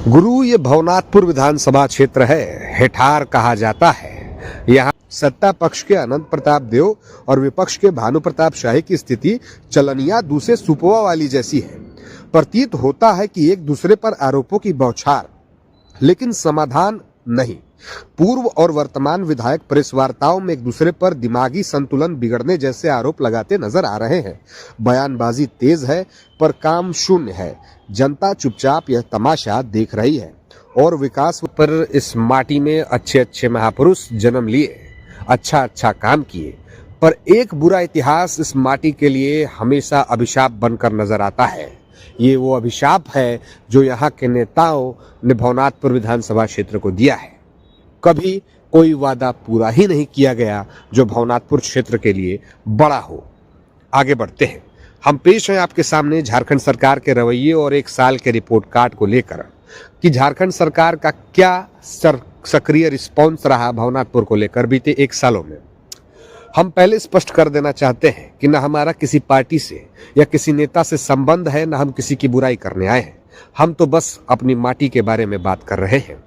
गुरु ये भवनाथपुर विधानसभा क्षेत्र है, हेठार कहा जाता है। यहाँ सत्ता पक्ष के अनंत प्रताप देव और विपक्ष के भानु प्रताप शाही की स्थिति चलनिया दूसरे सुपवा वाली जैसी है। प्रतीत होता है कि एक दूसरे पर आरोपों की बौछार, लेकिन समाधान नहीं। पूर्व और वर्तमान विधायक प्रेस वार्ताओं में एक दूसरे पर दिमागी संतुलन बिगड़ने जैसे आरोप लगाते नजर आ रहे हैं। बयानबाजी तेज है पर काम शून्य है। जनता चुपचाप यह तमाशा देख रही है और विकास पर इस माटी में अच्छे अच्छे महापुरुष जन्म लिए, अच्छा अच्छा काम किए, पर एक बुरा इतिहास इस माटी के लिए हमेशा अभिशाप बनकर नजर आता है। ये वो अभिशाप है जो यहाँ के नेताओं ने भवनाथपुर विधानसभा क्षेत्र को दिया है। कभी कोई वादा पूरा ही नहीं किया गया जो भवनाथपुर क्षेत्र के लिए बड़ा हो। आगे बढ़ते हैं। हम पेश हैं आपके सामने झारखंड सरकार के रवैये और एक साल के रिपोर्ट कार्ड को लेकर कि झारखंड सरकार का क्या सक्रिय रिस्पॉन्स रहा भवनाथपुर को लेकर बीते एक सालों में। हम पहले स्पष्ट कर देना चाहते हैं कि न हमारा किसी पार्टी से या किसी नेता से संबंध है, न हम किसी की बुराई करने आए हैं। हम तो बस अपनी माटी के बारे में बात कर रहे हैं।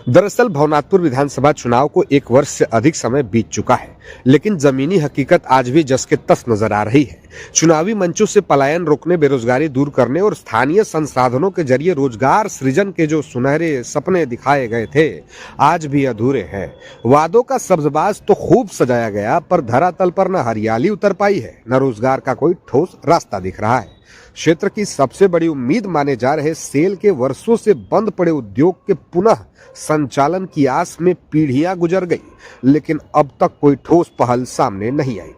दरअसल भवनाथपुर विधानसभा चुनाव को 1 वर्ष से अधिक समय बीत चुका है, लेकिन जमीनी हकीकत आज भी जस के तस नजर आ रही है। चुनावी मंचों से पलायन रोकने, बेरोजगारी दूर करने और स्थानीय संसाधनों के जरिए रोजगार सृजन के जो सुनहरे सपने दिखाए गए थे, आज भी अधूरे हैं। वादों का सब्जबाज तो खूब सजाया गया, पर धरातल पर न हरियाली उतर पाई है, न रोजगार का कोई ठोस रास्ता दिख रहा है। क्षेत्र की सबसे बड़ी उम्मीद माने जा रहे सेल के वर्षों से बंद पड़े उद्योग के पुनः संचालन की आस में पीढ़ियां गुजर गई, लेकिन अब तक कोई ठोस पहल सामने नहीं आई।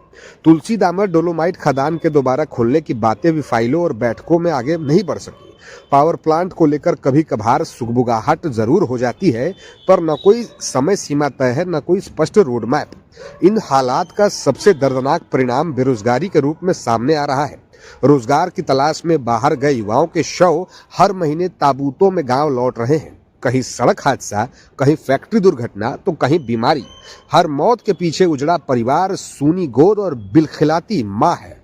तुलसी दामर डोलोमाइट खदान के दोबारा खुलने की बातें भी फाइलों और बैठकों में आगे नहीं बढ़ सकी। पावर प्लांट को लेकर कभी कभार सुगबुगाहट जरूर हो जाती है, पर न कोई समय सीमा तय है, न कोई स्पष्ट रोड मैप। इन हालात का सबसे दर्दनाक परिणाम बेरोजगारी के रूप में सामने आ रहा है। रोजगार की तलाश में बाहर गए युवाओं के शव हर महीने ताबूतों में गांव लौट रहे हैं। कहीं सड़क हादसा, कहीं फैक्ट्री दुर्घटना, तो कहीं बीमारी। हर मौत के पीछे उजड़ा परिवार, सूनी गोद और बिलखिलाती माँ है।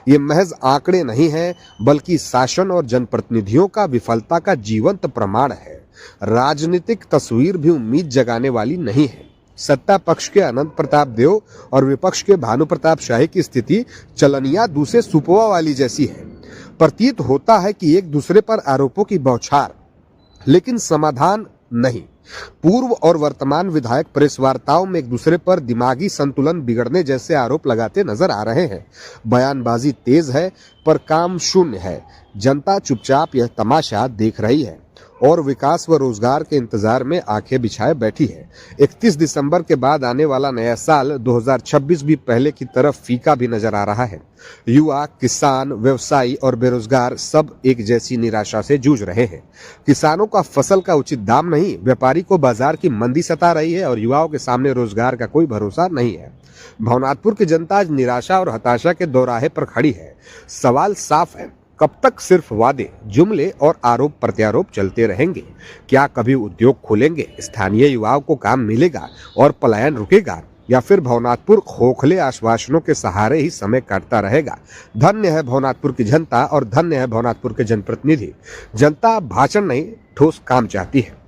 ये महज आंकड़े नहीं हैं, बल्कि शासन और जनप्रतिनिधियों का विफलता का जीवंत प्रमाण है। राजनीतिक तस्वीर भी उम्मीद जगाने वाली नहीं है। सत्ता पक्ष के अनंत प्रताप देव और विपक्ष के भानु प्रताप शाही की स्थिति चलनिया दूसरे सुपवा वाली जैसी है। प्रतीत होता है कि एक दूसरे पर आरोपों की बौछार, लेकिन समाधान नहीं। पूर्व और वर्तमान विधायक प्रेस वार्ताओं में एक दूसरे पर दिमागी संतुलन बिगड़ने जैसे आरोप लगाते नजर आ रहे हैं। बयानबाजी तेज है पर काम शून्य है। जनता चुपचाप यह तमाशा देख रही है और विकास व रोजगार के इंतजार में आंखें बिछाए बैठी है। 31 दिसंबर के बाद आने वाला नया साल 2026 भी पहले की तरफ फीका भी नजर आ रहा है। युवा, किसान, व्यवसायी और बेरोजगार सब एक जैसी निराशा से जूझ रहे हैं। किसानों का फसल का उचित दाम नहीं, व्यापारी को बाजार की मंदी सता रही है और युवाओं के सामने रोजगार का कोई भरोसा नहीं है। भवनाथपुर की जनता आज निराशा और हताशा के दोराहे पर खड़ी है। सवाल साफ है, कब तक सिर्फ वादे, जुमले और आरोप प्रत्यारोप चलते रहेंगे? क्या कभी उद्योग खोलेंगे, स्थानीय युवाओं को काम मिलेगा और पलायन रुकेगा, या फिर भवनाथपुर खोखले आश्वासनों के सहारे ही समय काटता रहेगा? धन्य है भवनाथपुर की जनता और धन्य है भवनाथपुर के जनप्रतिनिधि। जनता भाषण नहीं, ठोस काम चाहती है।